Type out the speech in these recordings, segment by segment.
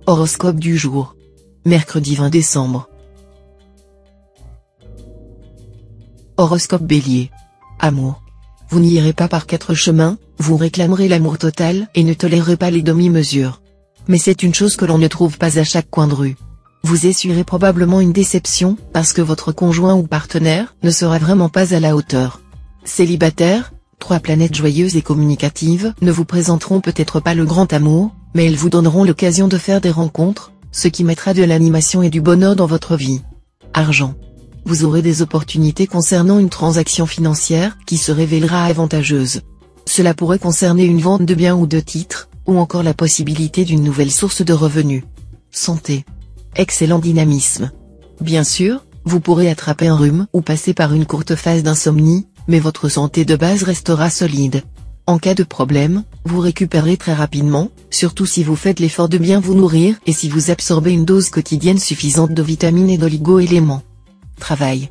Horoscope du jour. Mercredi 20 décembre. Horoscope Bélier. Amour. Vous n'irez pas par quatre chemins, vous réclamerez l'amour total et ne tolérez pas les demi-mesures. Mais c'est une chose que l'on ne trouve pas à chaque coin de rue. Vous essuierez probablement une déception, parce que votre conjoint ou partenaire ne sera vraiment pas à la hauteur. Célibataire, 3 planètes joyeuses et communicatives ne vous présenteront peut-être pas le grand amour, mais elles vous donneront l'occasion de faire des rencontres, ce qui mettra de l'animation et du bonheur dans votre vie. Argent. Vous aurez des opportunités concernant une transaction financière qui se révélera avantageuse. Cela pourrait concerner une vente de biens ou de titres, ou encore la possibilité d'une nouvelle source de revenus. Santé. Excellent dynamisme. Bien sûr, vous pourrez attraper un rhume ou passer par une courte phase d'insomnie, mais votre santé de base restera solide. En cas de problème, vous récupérez très rapidement, surtout si vous faites l'effort de bien vous nourrir et si vous absorbez une dose quotidienne suffisante de vitamines et d'oligo-éléments. Travail.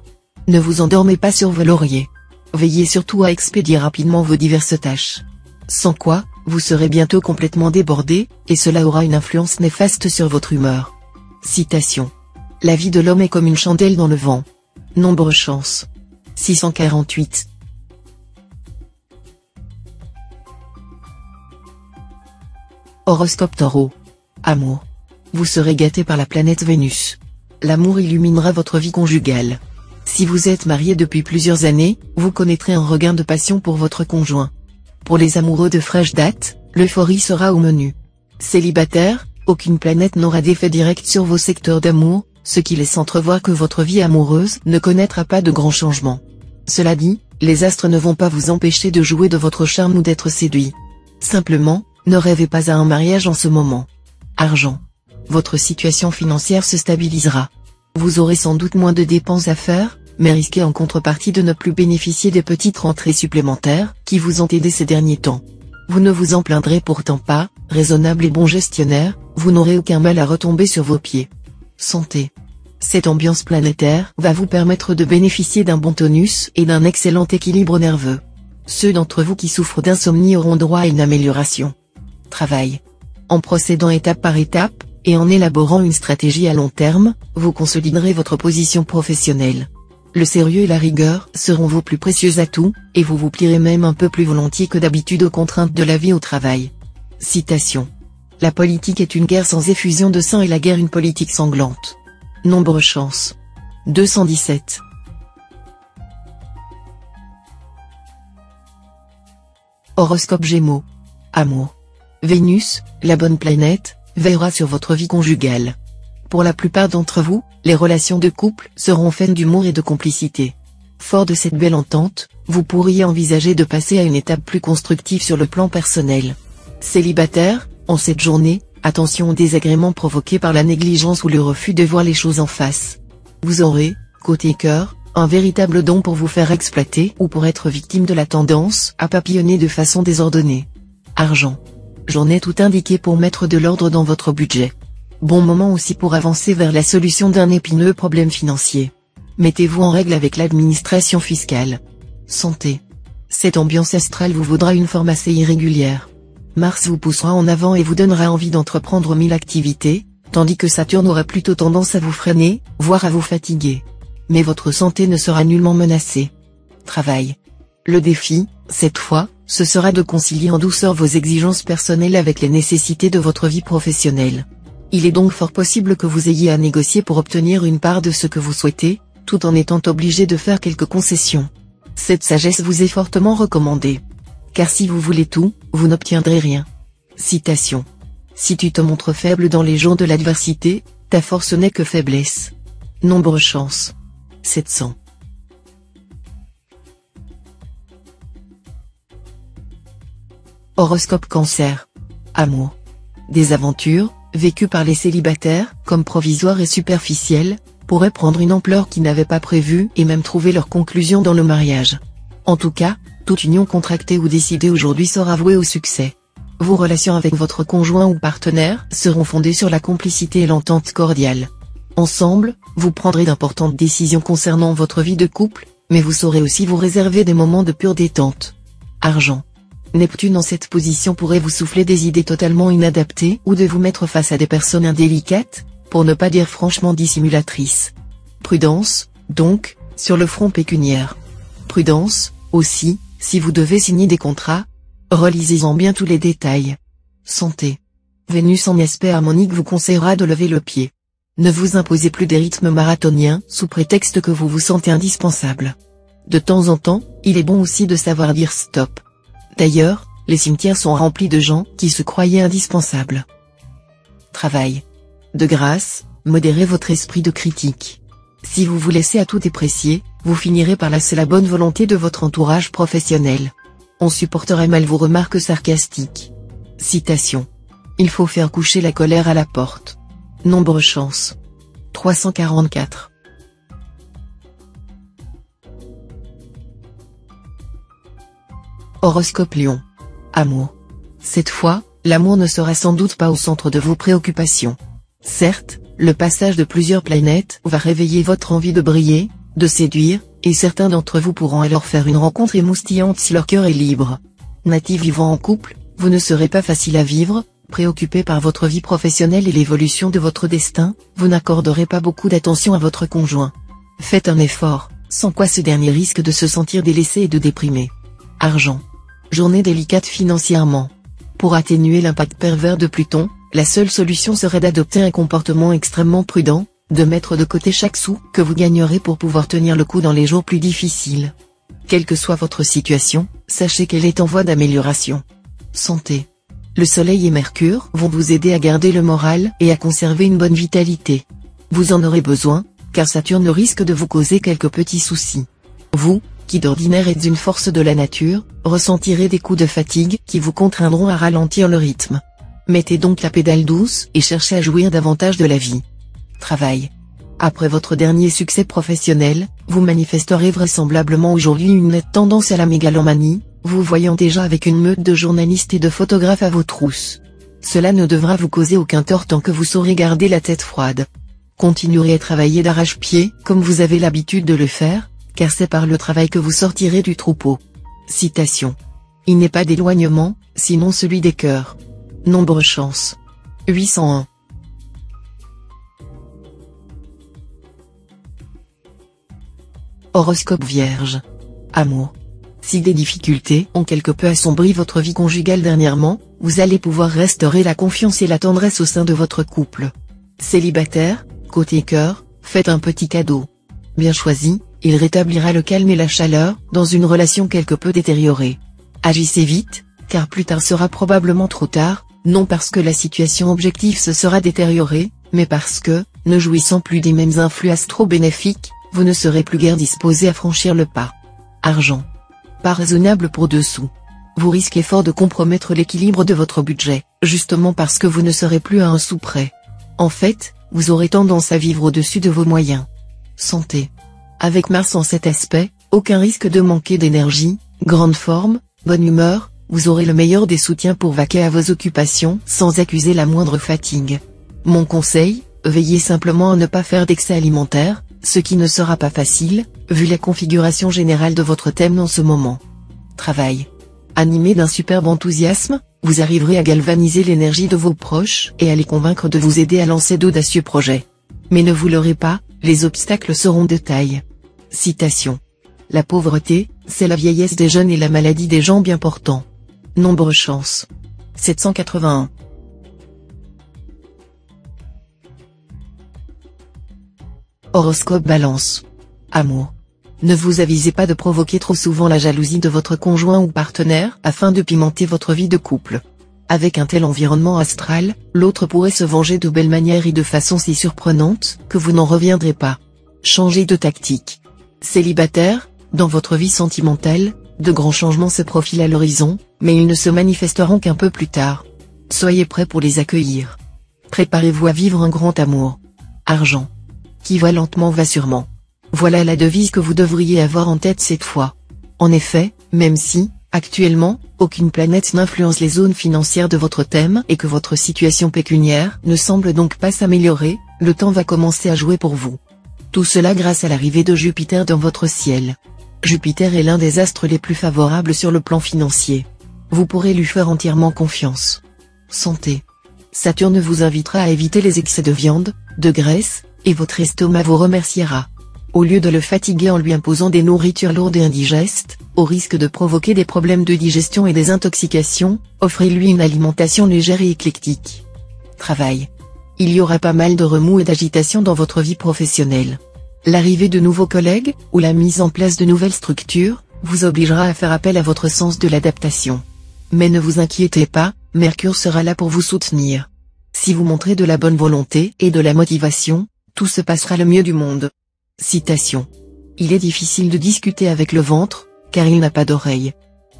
Ne vous endormez pas sur vos lauriers. Veillez surtout à expédier rapidement vos diverses tâches. Sans quoi, vous serez bientôt complètement débordé, et cela aura une influence néfaste sur votre humeur. Citation. La vie de l'homme est comme une chandelle dans le vent. Nombre chance. 648. Horoscope Taureau. Amour. Vous serez gâté par la planète Vénus. L'amour illuminera votre vie conjugale. Si vous êtes marié depuis plusieurs années, vous connaîtrez un regain de passion pour votre conjoint. Pour les amoureux de fraîche date, l'euphorie sera au menu. Célibataire, aucune planète n'aura d'effet direct sur vos secteurs d'amour, ce qui laisse entrevoir que votre vie amoureuse ne connaîtra pas de grands changements. Cela dit, les astres ne vont pas vous empêcher de jouer de votre charme ou d'être séduit. Simplement, ne rêvez pas à un mariage en ce moment. Argent. Votre situation financière se stabilisera. Vous aurez sans doute moins de dépenses à faire, mais risquez en contrepartie de ne plus bénéficier des petites rentrées supplémentaires qui vous ont aidé ces derniers temps. Vous ne vous en plaindrez pourtant pas, raisonnable et bon gestionnaire, vous n'aurez aucun mal à retomber sur vos pieds. Santé. Cette ambiance planétaire va vous permettre de bénéficier d'un bon tonus et d'un excellent équilibre nerveux. Ceux d'entre vous qui souffrent d'insomnie auront droit à une amélioration. Travail. En procédant étape par étape, et en élaborant une stratégie à long terme, vous consoliderez votre position professionnelle. Le sérieux et la rigueur seront vos plus précieux atouts, et vous vous plierez même un peu plus volontiers que d'habitude aux contraintes de la vie au travail. Citation. La politique est une guerre sans effusion de sang et la guerre une politique sanglante. Nombre chance. 217. Horoscope Gémeaux. Amour. Vénus, la bonne planète, veillera sur votre vie conjugale. Pour la plupart d'entre vous, les relations de couple seront faites d'humour et de complicité. Fort de cette belle entente, vous pourriez envisager de passer à une étape plus constructive sur le plan personnel. Célibataire, en cette journée, attention aux désagréments provoqués par la négligence ou le refus de voir les choses en face. Vous aurez, côté cœur, un véritable don pour vous faire exploiter ou pour être victime de la tendance à papillonner de façon désordonnée. Argent. Journée tout indiquée pour mettre de l'ordre dans votre budget. Bon moment aussi pour avancer vers la solution d'un épineux problème financier. Mettez-vous en règle avec l'administration fiscale. Santé. Cette ambiance astrale vous vaudra une forme assez irrégulière. Mars vous poussera en avant et vous donnera envie d'entreprendre 1000 activités, tandis que Saturne aura plutôt tendance à vous freiner, voire à vous fatiguer. Mais votre santé ne sera nullement menacée. Travail. Le défi, cette fois, ce sera de concilier en douceur vos exigences personnelles avec les nécessités de votre vie professionnelle. Il est donc fort possible que vous ayez à négocier pour obtenir une part de ce que vous souhaitez, tout en étant obligé de faire quelques concessions. Cette sagesse vous est fortement recommandée. Car si vous voulez tout, vous n'obtiendrez rien. Citation. Si tu te montres faible dans les jours de l'adversité, ta force n'est que faiblesse. Nombre chance. 700. Horoscope Cancer. Amour. Des aventures, vécues par les célibataires, comme provisoires et superficielles, pourraient prendre une ampleur qu'ils n'avaient pas prévue et même trouver leur conclusion dans le mariage. En tout cas, toute union contractée ou décidée aujourd'hui sera vouée au succès. Vos relations avec votre conjoint ou partenaire seront fondées sur la complicité et l'entente cordiale. Ensemble, vous prendrez d'importantes décisions concernant votre vie de couple, mais vous saurez aussi vous réserver des moments de pure détente. Argent. Neptune en cette position pourrait vous souffler des idées totalement inadaptées ou de vous mettre face à des personnes indélicates, pour ne pas dire franchement dissimulatrices. Prudence, donc, sur le front pécuniaire. Prudence, aussi, si vous devez signer des contrats, relisez-en bien tous les détails. Santé. Vénus en aspect harmonique vous conseillera de lever le pied. Ne vous imposez plus des rythmes marathoniens sous prétexte que vous vous sentez indispensable. De temps en temps, il est bon aussi de savoir dire stop. D'ailleurs, les cimetières sont remplis de gens qui se croyaient indispensables. Travail. De grâce, modérez votre esprit de critique. Si vous vous laissez à tout déprécier, vous finirez par lasser la bonne volonté de votre entourage professionnel. On supporterait mal vos remarques sarcastiques. Citation. Il faut faire coucher la colère à la porte. Nombre chance. 344. Horoscope Lion. Amour. Cette fois, l'amour ne sera sans doute pas au centre de vos préoccupations. Certes, le passage de plusieurs planètes va réveiller votre envie de briller, de séduire, et certains d'entre vous pourront alors faire une rencontre émoustillante si leur cœur est libre. Natif vivant en couple, vous ne serez pas facile à vivre, préoccupé par votre vie professionnelle et l'évolution de votre destin, vous n'accorderez pas beaucoup d'attention à votre conjoint. Faites un effort, sans quoi ce dernier risque de se sentir délaissé et de déprimer. Argent. Journée délicate financièrement. Pour atténuer l'impact pervers de Pluton, la seule solution serait d'adopter un comportement extrêmement prudent, de mettre de côté chaque sou que vous gagnerez pour pouvoir tenir le coup dans les jours plus difficiles. Quelle que soit votre situation, sachez qu'elle est en voie d'amélioration. Santé. Le Soleil et Mercure vont vous aider à garder le moral et à conserver une bonne vitalité. Vous en aurez besoin, car Saturne risque de vous causer quelques petits soucis. Vous, qui d'ordinaire êtes une force de la nature, ressentirez des coups de fatigue qui vous contraindront à ralentir le rythme. Mettez donc la pédale douce et cherchez à jouir davantage de la vie. Travail. Après votre dernier succès professionnel, vous manifesterez vraisemblablement aujourd'hui une nette tendance à la mégalomanie, vous voyant déjà avec une meute de journalistes et de photographes à vos trousses. Cela ne devra vous causer aucun tort tant que vous saurez garder la tête froide. Continuerez à travailler d'arrache-pied comme vous avez l'habitude de le faire, car c'est par le travail que vous sortirez du troupeau. Citation. Il n'est pas d'éloignement, sinon celui des cœurs. Nombre chance. 801. Horoscope Vierge. Amour. Si des difficultés ont quelque peu assombri votre vie conjugale dernièrement, vous allez pouvoir restaurer la confiance et la tendresse au sein de votre couple. Célibataire, côté cœur, faites un petit cadeau. Bien choisi, il rétablira le calme et la chaleur dans une relation quelque peu détériorée. Agissez vite, car plus tard sera probablement trop tard, non parce que la situation objective se sera détériorée, mais parce que, ne jouissant plus des mêmes influx astro-bénéfiques, vous ne serez plus guère disposé à franchir le pas. Argent. Pas raisonnable pour dessous. Vous risquez fort de compromettre l'équilibre de votre budget, justement parce que vous ne serez plus à un sou près. En fait, vous aurez tendance à vivre au-dessus de vos moyens. Santé. Avec Mars en cet aspect, aucun risque de manquer d'énergie, grande forme, bonne humeur, vous aurez le meilleur des soutiens pour vaquer à vos occupations sans accuser la moindre fatigue. Mon conseil, veillez simplement à ne pas faire d'excès alimentaire, ce qui ne sera pas facile, vu la configuration générale de votre thème en ce moment. Travail. Animé d'un superbe enthousiasme, vous arriverez à galvaniser l'énergie de vos proches et à les convaincre de vous aider à lancer d'audacieux projets. Mais ne vous leurrez pas, les obstacles seront de taille. Citation. La pauvreté, c'est la vieillesse des jeunes et la maladie des gens bien portants. Nombre chance. 781. Horoscope Balance. Amour. Ne vous avisez pas de provoquer trop souvent la jalousie de votre conjoint ou partenaire afin de pimenter votre vie de couple. Avec un tel environnement astral, l'autre pourrait se venger de belle manière et de façon si surprenante que vous n'en reviendrez pas. Changez de tactique. Célibataire, dans votre vie sentimentale, de grands changements se profilent à l'horizon, mais ils ne se manifesteront qu'un peu plus tard. Soyez prêts pour les accueillir. Préparez-vous à vivre un grand amour. Argent. Qui va lentement va sûrement. Voilà la devise que vous devriez avoir en tête cette fois. En effet, même si, actuellement, aucune planète n'influence les zones financières de votre thème et que votre situation pécuniaire ne semble donc pas s'améliorer, le temps va commencer à jouer pour vous. Tout cela grâce à l'arrivée de Jupiter dans votre ciel. Jupiter est l'un des astres les plus favorables sur le plan financier. Vous pourrez lui faire entièrement confiance. Santé. Saturne vous invitera à éviter les excès de viande, de graisse, et votre estomac vous remerciera. Au lieu de le fatiguer en lui imposant des nourritures lourdes et indigestes, au risque de provoquer des problèmes de digestion et des intoxications, offrez-lui une alimentation légère et éclectique. Travail. Il y aura pas mal de remous et d'agitation dans votre vie professionnelle. L'arrivée de nouveaux collègues, ou la mise en place de nouvelles structures, vous obligera à faire appel à votre sens de l'adaptation. Mais ne vous inquiétez pas, Mercure sera là pour vous soutenir. Si vous montrez de la bonne volonté et de la motivation, tout se passera le mieux du monde. Citation. Il est difficile de discuter avec le ventre, car il n'a pas d'oreille.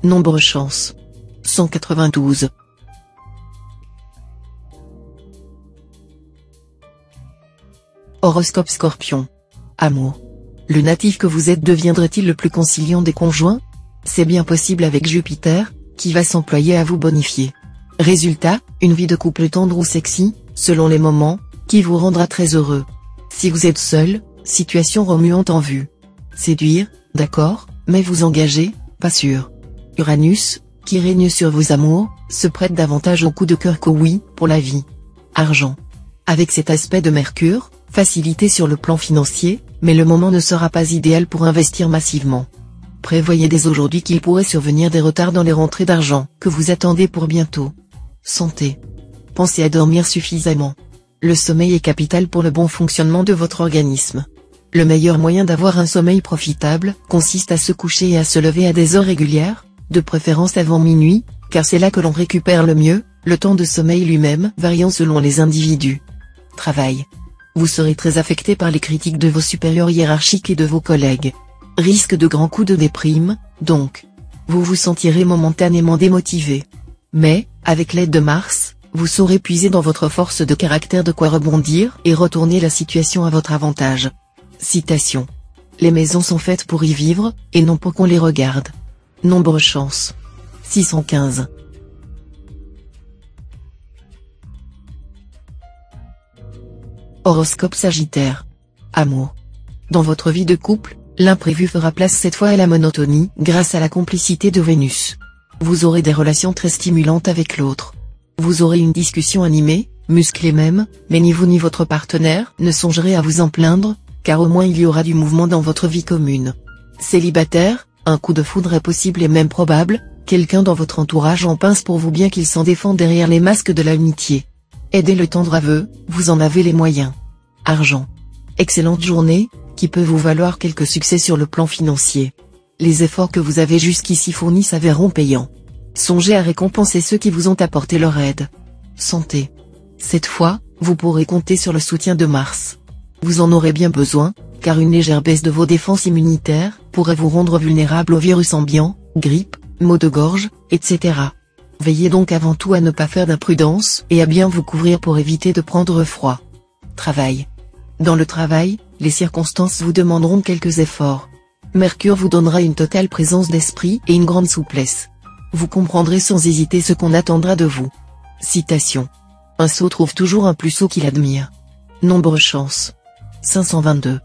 Nombre chance. 192. Horoscope Scorpion. Amour. Le natif que vous êtes deviendrait-il le plus conciliant des conjoints? C'est bien possible avec Jupiter, qui va s'employer à vous bonifier. Résultat, une vie de couple tendre ou sexy, selon les moments, qui vous rendra très heureux. Si vous êtes seul, situation remuante en vue. Séduire, d'accord, mais vous engager, pas sûr. Uranus, qui règne sur vos amours, se prête davantage au coup de cœur qu'au oui, pour la vie. Argent. Avec cet aspect de Mercure, facilité sur le plan financier, mais le moment ne sera pas idéal pour investir massivement. Prévoyez dès aujourd'hui qu'il pourrait survenir des retards dans les rentrées d'argent que vous attendez pour bientôt. Santé. Pensez à dormir suffisamment. Le sommeil est capital pour le bon fonctionnement de votre organisme. Le meilleur moyen d'avoir un sommeil profitable consiste à se coucher et à se lever à des heures régulières, de préférence avant minuit, car c'est là que l'on récupère le mieux, le temps de sommeil lui-même variant selon les individus. Travail. Vous serez très affecté par les critiques de vos supérieurs hiérarchiques et de vos collègues. Risque de grands coups de déprime, donc. Vous vous sentirez momentanément démotivé. Mais, avec l'aide de Mars, vous saurez puiser dans votre force de caractère de quoi rebondir et retourner la situation à votre avantage. Citation. Les maisons sont faites pour y vivre, et non pour qu'on les regarde. Nombre chance. 615. Horoscope Sagittaire. Amour. Dans votre vie de couple, l'imprévu fera place cette fois à la monotonie grâce à la complicité de Vénus. Vous aurez des relations très stimulantes avec l'autre. Vous aurez une discussion animée, musclée même, mais ni vous ni votre partenaire ne songerez à vous en plaindre, car au moins il y aura du mouvement dans votre vie commune. Célibataire, un coup de foudre est possible et même probable, quelqu'un dans votre entourage en pince pour vous bien qu'il s'en défend derrière les masques de l'amitié. Aidez le tendre aveu, vous en avez les moyens. Argent. Excellente journée, qui peut vous valoir quelques succès sur le plan financier. Les efforts que vous avez jusqu'ici fournis s'avéreront payants. Songez à récompenser ceux qui vous ont apporté leur aide. Santé. Cette fois, vous pourrez compter sur le soutien de Mars. Vous en aurez bien besoin, car une légère baisse de vos défenses immunitaires pourrait vous rendre vulnérable aux virus ambiants, grippe, maux de gorge, etc. Veillez donc avant tout à ne pas faire d'imprudence et à bien vous couvrir pour éviter de prendre froid. Travail. Dans le travail, les circonstances vous demanderont quelques efforts. Mercure vous donnera une totale présence d'esprit et une grande souplesse. Vous comprendrez sans hésiter ce qu'on attendra de vous. Citation. Un sot trouve toujours un plus sot qu'il admire. Nombre chance. 522.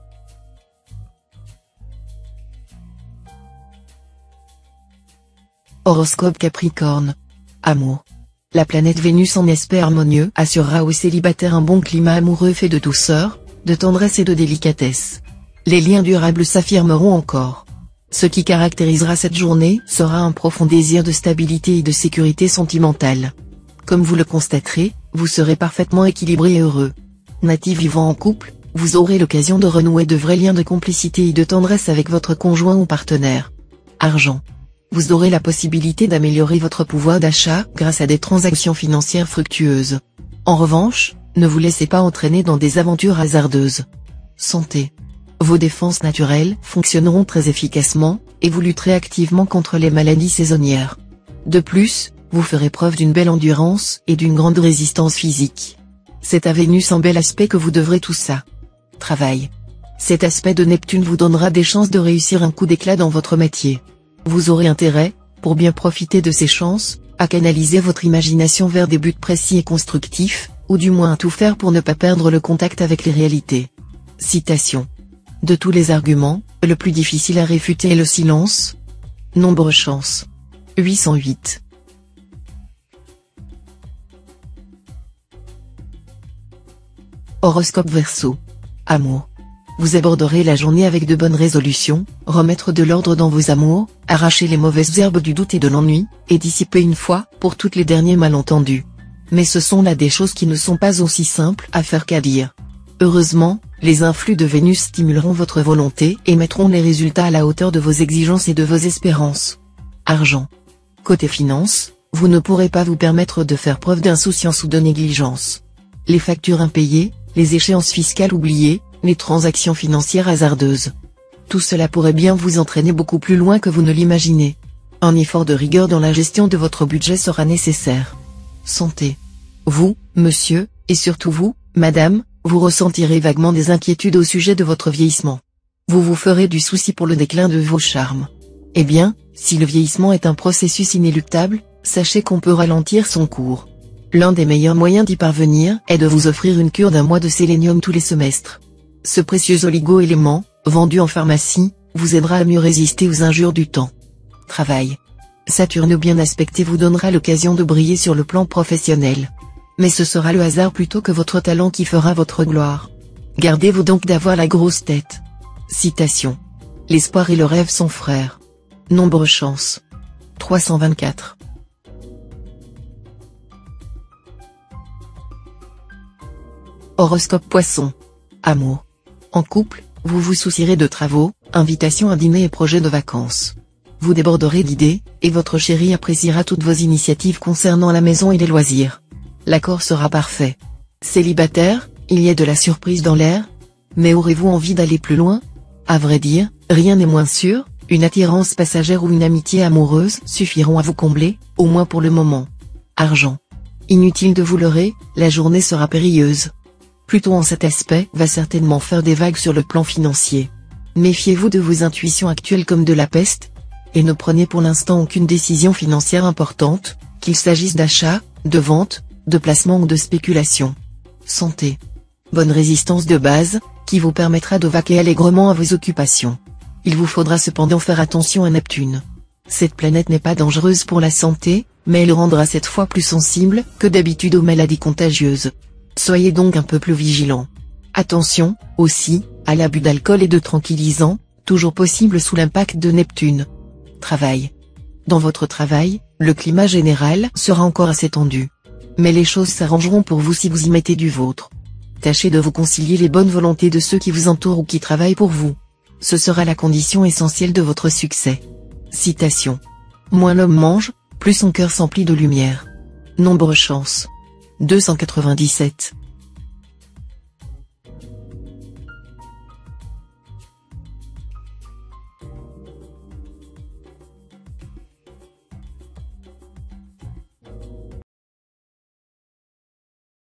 Horoscope Capricorne. Amour. La planète Vénus en aspect harmonieux assurera aux célibataires un bon climat amoureux fait de douceur, de tendresse et de délicatesse. Les liens durables s'affirmeront encore. Ce qui caractérisera cette journée sera un profond désir de stabilité et de sécurité sentimentale. Comme vous le constaterez, vous serez parfaitement équilibré et heureux. Natif vivant en couple, vous aurez l'occasion de renouer de vrais liens de complicité et de tendresse avec votre conjoint ou partenaire. Argent. Vous aurez la possibilité d'améliorer votre pouvoir d'achat grâce à des transactions financières fructueuses. En revanche, ne vous laissez pas entraîner dans des aventures hasardeuses. Santé. Vos défenses naturelles fonctionneront très efficacement, et vous lutterez activement contre les maladies saisonnières. De plus, vous ferez preuve d'une belle endurance et d'une grande résistance physique. C'est à Vénus en bel aspect que vous devrez tout ça. Travail. Cet aspect de Neptune vous donnera des chances de réussir un coup d'éclat dans votre métier. Vous aurez intérêt, pour bien profiter de ces chances, à canaliser votre imagination vers des buts précis et constructifs, ou du moins à tout faire pour ne pas perdre le contact avec les réalités. Citation. De tous les arguments, le plus difficile à réfuter est le silence. Nombre chance. 808. Horoscope Verseau. Amour. Vous aborderez la journée avec de bonnes résolutions, remettre de l'ordre dans vos amours, arracher les mauvaises herbes du doute et de l'ennui, et dissiper une fois pour toutes les derniers malentendus. Mais ce sont là des choses qui ne sont pas aussi simples à faire qu'à dire. Heureusement, les influx de Vénus stimuleront votre volonté et mettront les résultats à la hauteur de vos exigences et de vos espérances. Argent. Côté finance, vous ne pourrez pas vous permettre de faire preuve d'insouciance ou de négligence. Les factures impayées, les échéances fiscales oubliées, les transactions financières hasardeuses. Tout cela pourrait bien vous entraîner beaucoup plus loin que vous ne l'imaginez. Un effort de rigueur dans la gestion de votre budget sera nécessaire. Santé. Vous, monsieur, et surtout vous, madame, vous ressentirez vaguement des inquiétudes au sujet de votre vieillissement. Vous vous ferez du souci pour le déclin de vos charmes. Eh bien, si le vieillissement est un processus inéluctable, sachez qu'on peut ralentir son cours. L'un des meilleurs moyens d'y parvenir est de vous offrir une cure d'1 mois de sélénium tous les semestres. Ce précieux oligo-élément, vendu en pharmacie, vous aidera à mieux résister aux injures du temps. Travail. Saturne bien aspecté vous donnera l'occasion de briller sur le plan professionnel. Mais ce sera le hasard plutôt que votre talent qui fera votre gloire. Gardez-vous donc d'avoir la grosse tête. Citation. L'espoir et le rêve sont frères. Nombre chance. 324. Horoscope Poisson. Amour. En couple, vous vous soucierez de travaux, invitations à dîner et projets de vacances. Vous déborderez d'idées, et votre chéri appréciera toutes vos initiatives concernant la maison et les loisirs. L'accord sera parfait. Célibataire, il y a de la surprise dans l'air. Mais aurez-vous envie d'aller plus loin? À vrai dire, rien n'est moins sûr, une attirance passagère ou une amitié amoureuse suffiront à vous combler, au moins pour le moment. Argent. Inutile de vous leurrer, la journée sera périlleuse. Pluton en cet aspect va certainement faire des vagues sur le plan financier. Méfiez-vous de vos intuitions actuelles comme de la peste, et ne prenez pour l'instant aucune décision financière importante, qu'il s'agisse d'achat, de vente, de placement ou de spéculation. Santé. Bonne résistance de base, qui vous permettra de vaquer allègrement à vos occupations. Il vous faudra cependant faire attention à Neptune. Cette planète n'est pas dangereuse pour la santé, mais elle rendra cette fois plus sensible que d'habitude aux maladies contagieuses. Soyez donc un peu plus vigilant. Attention, aussi, à l'abus d'alcool et de tranquillisants, toujours possible sous l'impact de Neptune. Travail. Dans votre travail, le climat général sera encore assez tendu. Mais les choses s'arrangeront pour vous si vous y mettez du vôtre. Tâchez de vous concilier les bonnes volontés de ceux qui vous entourent ou qui travaillent pour vous. Ce sera la condition essentielle de votre succès. Citation. Moins l'homme mange, plus son cœur s'emplit de lumière. Nombre chance. 297.